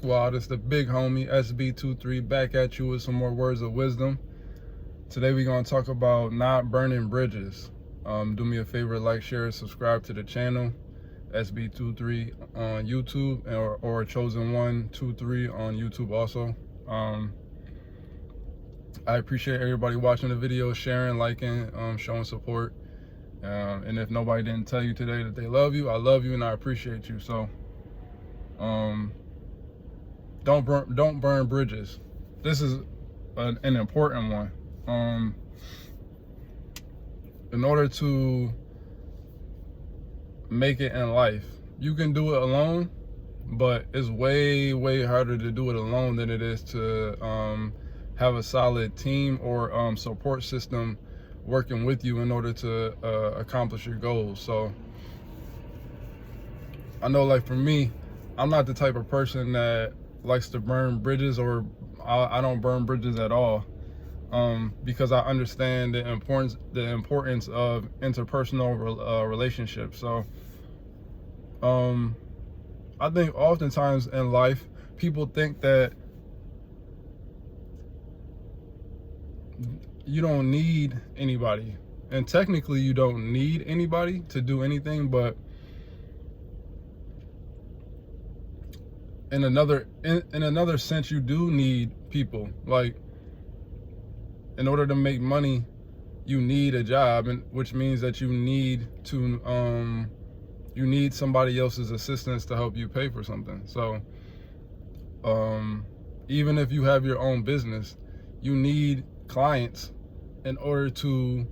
Well, it's the big homie SB23 back at you with some more words of wisdom. Today we're going to talk about not burning bridges. Do me a favor, like, share, subscribe to the channel, SB23 on YouTube, or Chosen123 on YouTube also. I appreciate everybody watching the video, sharing, liking, showing support. And if nobody didn't tell you today that they love you, I love you and I appreciate you. So, don't burn bridges. This is an important one. In order to make it in life, you can do it alone, but it's way harder to do it alone than it is to have a solid team or support system working with you in order to accomplish your goals. So I know, like, for me, I'm not the type of person that likes to burn bridges, or I don't burn bridges at all, because I understand the importance of interpersonal relationships. So I think oftentimes in life, people think that you don't need anybody, and technically you don't need anybody to do anything, but in another sense, you do need people. Like, in order to make money, you need a job, and which means that you need somebody else's assistance to help you pay for something. So even if you have your own business, you need clients in order to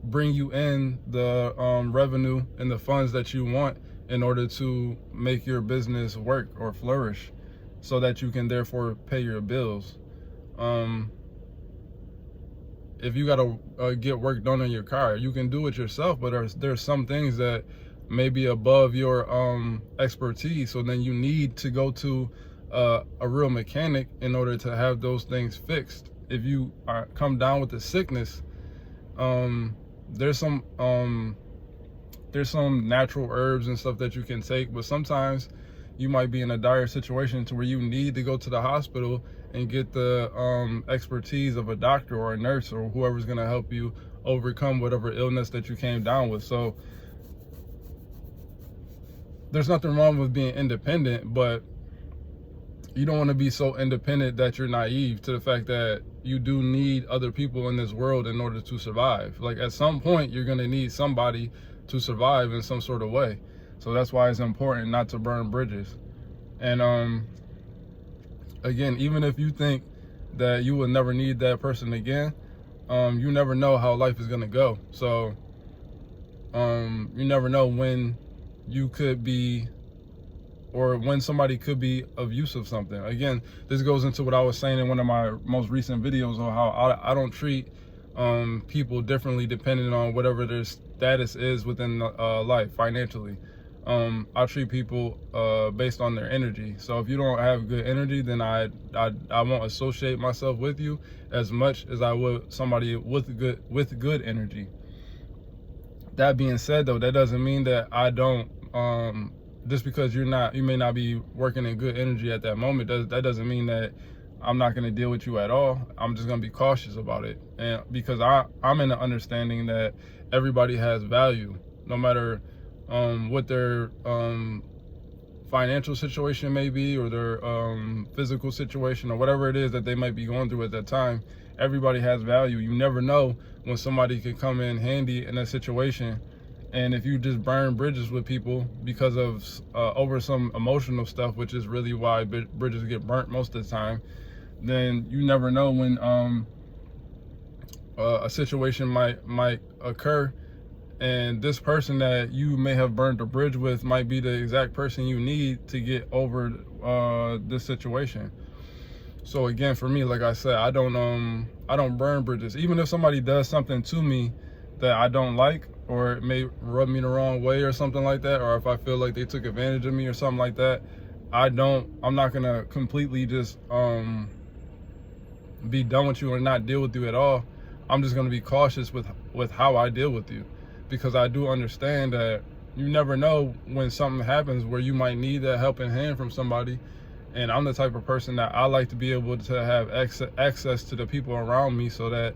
bring you in the revenue and the funds that you want in order to make your business work or flourish, so that you can therefore pay your bills. If you gotta get work done on your car, you can do it yourself, but there's some things that may be above your expertise, so then you need to go to a real mechanic in order to have those things fixed. If you come down with a sickness, there's some natural herbs and stuff that you can take, but sometimes you might be in a dire situation to where you need to go to the hospital and get the expertise of a doctor or a nurse or whoever's going to help you overcome whatever illness that you came down with. So there's nothing wrong with being independent, but you don't want to be so independent that you're naive to the fact that you do need other people in this world in order to survive. Like, at some point, you're going to need somebody to survive in some sort of way. So that's why it's important not to burn bridges. And again, even if you think that you will never need that person again, you never know how life is going to go. So you never know when you could be, or when somebody could be of use of something. Again, this goes into what I was saying in one of my most recent videos on how I don't treat people differently depending on whatever their status is within life financially. I treat people based on their energy. So if you don't have good energy, then I won't associate myself with you as much as I would somebody with good energy. That being said, though, that doesn't mean that I don't just because you may not be working in good energy at that moment, that doesn't mean that I'm not going to deal with you at all. I'm just going to be cautious about it. And because I'm in the understanding that everybody has value, no matter what their financial situation may be, or their physical situation, or whatever it is that they might be going through at that time. Everybody has value. You never know when somebody could come in handy in a situation. And if you just burn bridges with people because of over some emotional stuff, which is really why bridges get burnt most of the time, then you never know when a situation might occur, and this person that you may have burned a bridge with might be the exact person you need to get over this situation. So again, for me, like I said, I don't burn bridges. Even if somebody does something to me that I don't like, or it may rub me the wrong way or something like that, or if I feel like they took advantage of me or something like that, I'm not gonna completely just be done with you or not deal with you at all. I'm just gonna be cautious with how I deal with you, because I do understand that you never know when something happens where you might need that helping hand from somebody. And I'm the type of person that I like to be able to have access to the people around me, so that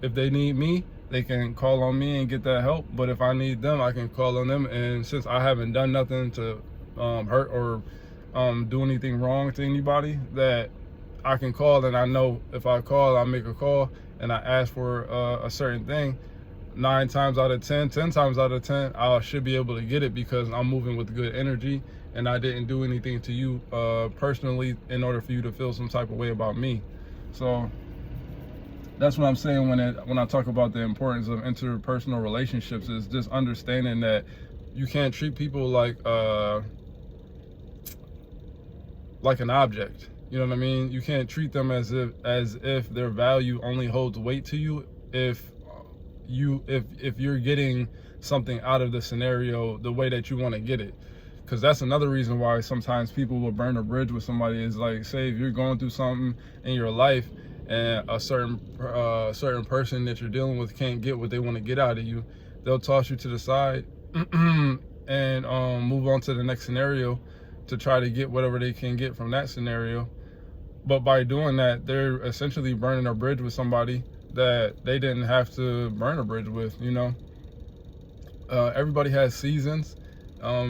if they need me, they can call on me and get that help. But if I need them, I can call on them. And since I haven't done nothing to hurt or do anything wrong to anybody, that I can call, and I know if I call, I make a call and I ask for a certain thing, 9 times out of 10, 10 times out of 10, I should be able to get it, because I'm moving with good energy and I didn't do anything to you personally in order for you to feel some type of way about me. So that's what I'm saying when I talk about the importance of interpersonal relationships, is just understanding that you can't treat people like an object. You know what I mean? You can't treat them as if their value only holds weight to you if you're getting something out of the scenario the way that you want to get it. Because that's another reason why sometimes people will burn a bridge with somebody. Is like, say if you're going through something in your life and a certain person that you're dealing with can't get what they want to get out of you, they'll toss you to the side and move on to the next scenario to try to get whatever they can get from that scenario. But by doing that, they're essentially burning a bridge with somebody that they didn't have to burn a bridge with. You know, everybody has seasons.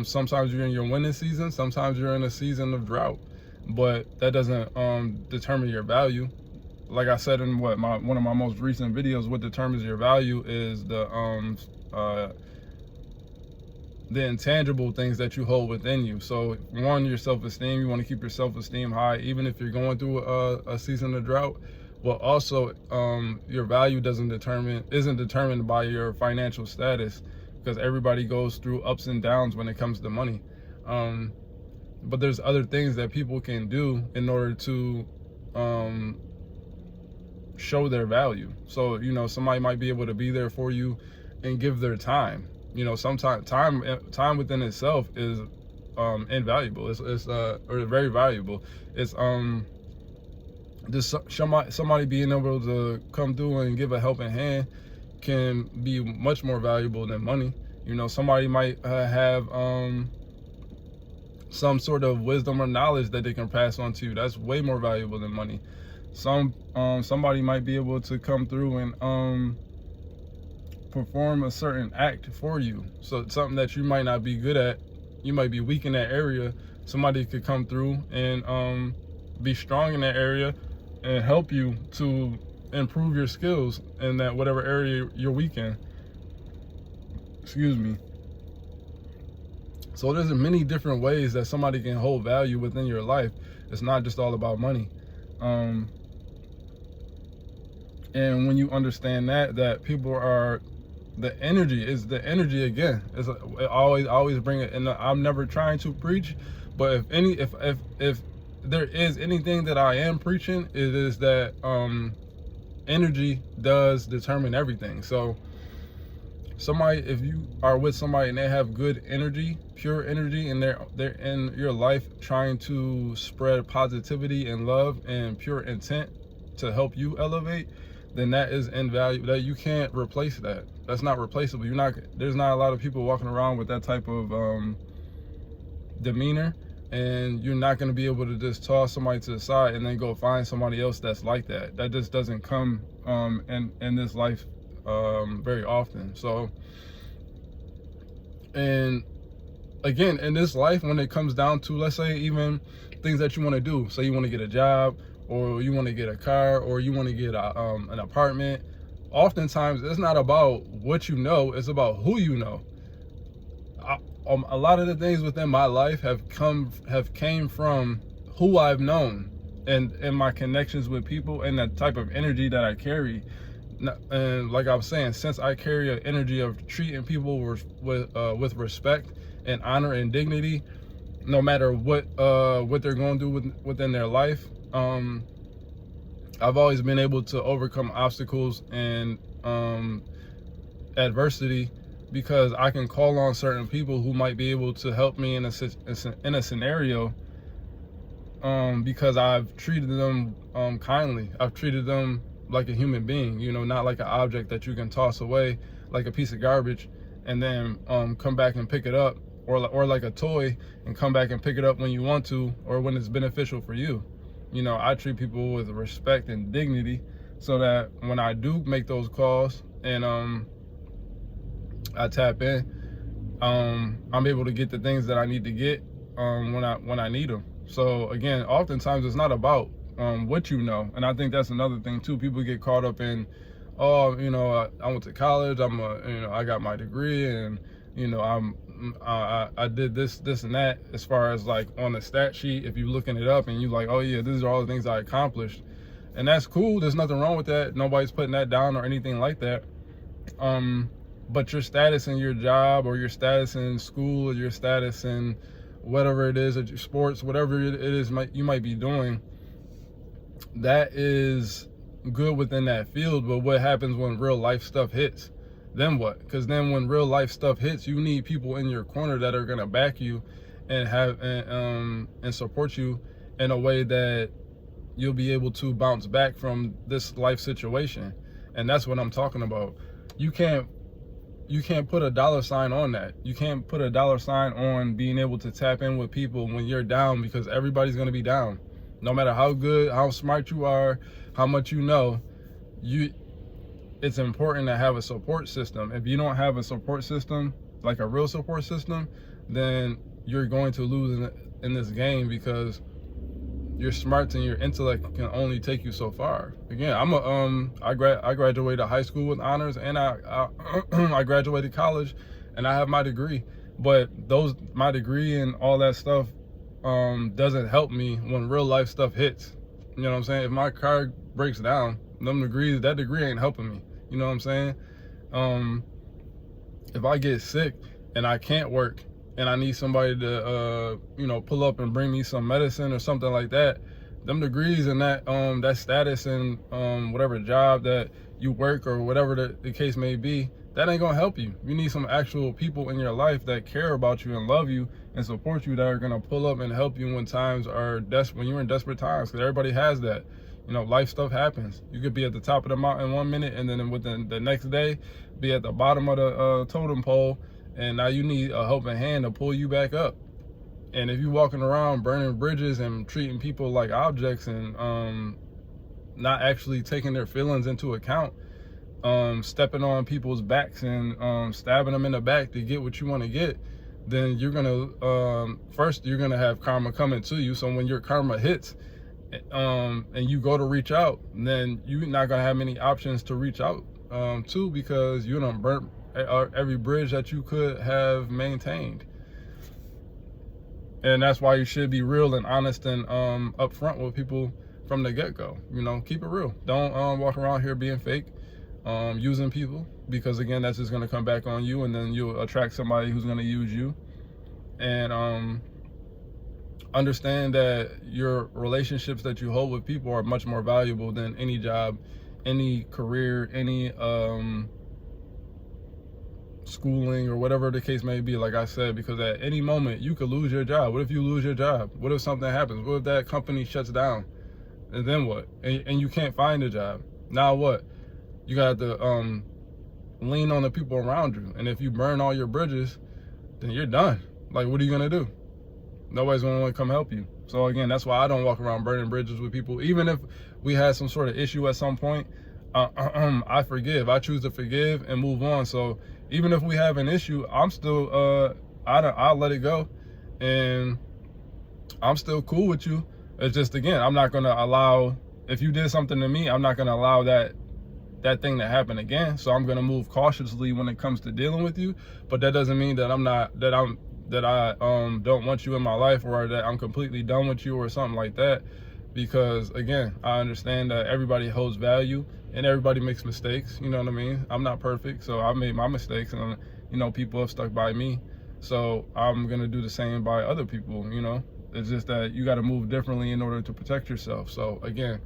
Sometimes you're in your winning season, sometimes you're in a season of drought, but that doesn't determine your value. Like I said in one of my most recent videos, what determines your value is the intangible things that you hold within you. So one, your self-esteem. You want to keep your self-esteem high even if you're going through a season of drought. But also your value isn't determined by your financial status, because everybody goes through ups and downs when it comes to money. But there's other things that people can do in order to show their value. So, you know, somebody might be able to be there for you and give their time. You know, sometimes time within itself is invaluable. It's or very valuable. It's just somebody being able to come through and give a helping hand can be much more valuable than money. You know, somebody might have some sort of wisdom or knowledge that they can pass on to you. That's way more valuable than money. Somebody might be able to come through and perform a certain act for you. So it's something that you might not be good at, you might be weak in that area. Somebody could come through and be strong in that area and help you to improve your skills in that whatever area you're weak in. Excuse me. So there's many different ways that somebody can hold value within your life. It's not just all about money. And when you understand that people are, the energy again. I always bring it, and I'm never trying to preach, but if there is anything that I am preaching, it is that energy does determine everything. So if you are with somebody and they have good energy, pure energy, and they're in your life trying to spread positivity and love and pure intent to help you elevate, then that is invaluable. That you can't replace that. That's not replaceable. There's not a lot of people walking around with that type of demeanor, and you're not going to be able to just toss somebody to the side and then go find somebody else that's like that. That just doesn't come in this life very often. So, and again, in this life, when it comes down to, let's say, even things that you want to do, say you want to get a job, or you want to get a car, or you want to get an apartment, oftentimes it's not about what you know, it's about who you know. A lot of the things within my life have came from who I've known and my connections with people and the type of energy that I carry. And like I was saying, since I carry an energy of treating people with respect and honor and dignity, no matter what they're going through within their life, I've always been able to overcome obstacles and adversity, because I can call on certain people who might be able to help me in a scenario, because I've treated them kindly. I've treated them like a human being, you know, not like an object that you can toss away like a piece of garbage and then come back and pick it up, or like a toy, and come back and pick it up when you want to, or when it's beneficial for you. You know, I treat people with respect and dignity, so that when I do make those calls and I tap in, I'm able to get the things that I need to get when I need them. So again, oftentimes it's not about what you know, and I think that's another thing too. People get caught up in, oh, you know, I went to college, I got my degree, and you know, I did this and that, as far as like on the stat sheet. If you're looking it up and you like, oh yeah, these are all the things I accomplished, and that's cool. There's nothing wrong with that. Nobody's putting that down or anything like that. But your status in your job, or your status in school, or your status in whatever it is, at your sports, whatever it is you might be doing, that is good within that field. But what happens when real life stuff hits? Then what? Because then when real life stuff hits, you need people in your corner that are gonna back you and and support you in a way that you'll be able to bounce back from this life situation. And that's what I'm talking about. You can't put a dollar sign on that. You can't put a dollar sign on being able to tap in with people when you're down, because everybody's gonna be down. No matter how good, how smart you are, how much you know, it's important to have a support system. If you don't have a support system, like a real support system, then you're going to lose in this game, because your smarts and your intellect can only take you so far. Again, I graduated high school with honors, and I graduated college, and I have my degree. But my degree and all that stuff doesn't help me when real life stuff hits. You know what I'm saying? If my car breaks down, that degree ain't helping me. You know what I'm saying? If I get sick and I can't work, and I need somebody to pull up and bring me some medicine or something like that, them degrees and that status and whatever job that you work, or whatever the case may be, that ain't gonna help you. You need some actual people in your life that care about you and love you and support you, that are gonna pull up and help you when times are when you're in desperate times. Because everybody has that. You know, life stuff happens. You could be at the top of the mountain 1 minute, and then within the next day be at the bottom of the totem pole, and now you need a helping hand to pull you back up. And if you're walking around burning bridges and treating people like objects, and not actually taking their feelings into account, stepping on people's backs and stabbing them in the back to get what you want to get, then you're gonna first you're gonna have karma coming to you. So when your karma hits, and you go to reach out, then you're not gonna have many options to reach out to, because you done burnt every bridge that you could have maintained. And that's why you should be real and honest and upfront with people from the get-go. You know, keep it real. Don't walk around here being fake, using people, because again, that's just gonna come back on you, and then you'll attract somebody who's gonna use you. And understand that your relationships that you hold with people are much more valuable than any job, any career, any schooling, or whatever the case may be. Like I said, because at any moment you could lose your job. What if you lose your job? What if something happens? What if that company shuts down? And then what? And you can't find a job. Now what? You got to lean on the people around you. And if you burn all your bridges, then you're done. Like, what are you gonna do? Nobody's gonna want to come help you. So again, that's why I don't walk around burning bridges with people. Even if we had some sort of issue at some point, I forgive. I choose to forgive and move on. So even if we have an issue, I'm still I'll let it go, and I'm still cool with you. It's just, again, I'm not gonna allow, if you did something to me, I'm not gonna allow that thing to happen again. So I'm gonna move cautiously when it comes to dealing with you. But that doesn't mean that I don't want you in my life, or that I'm completely done with you or something like that. Because again, I understand that everybody holds value and everybody makes mistakes. You know what I mean? I'm not perfect, so I made my mistakes, and people have stuck by me. So I'm gonna do the same by other people. It's just that you got to move differently in order to protect yourself. So again,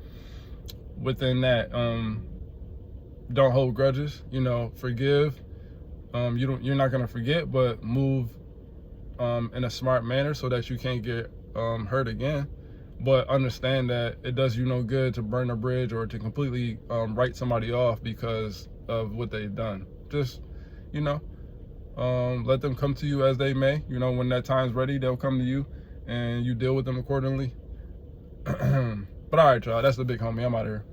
within that, don't hold grudges. Forgive. You're not gonna forget, but move in a smart manner so that you can't get hurt again. But understand that it does you no good to burn a bridge or to completely write somebody off because of what they've done. Just Let them come to you as they may. You know, when that time's ready, they'll come to you and you deal with them accordingly. But all right, y'all, that's the big homie. I'm out of here.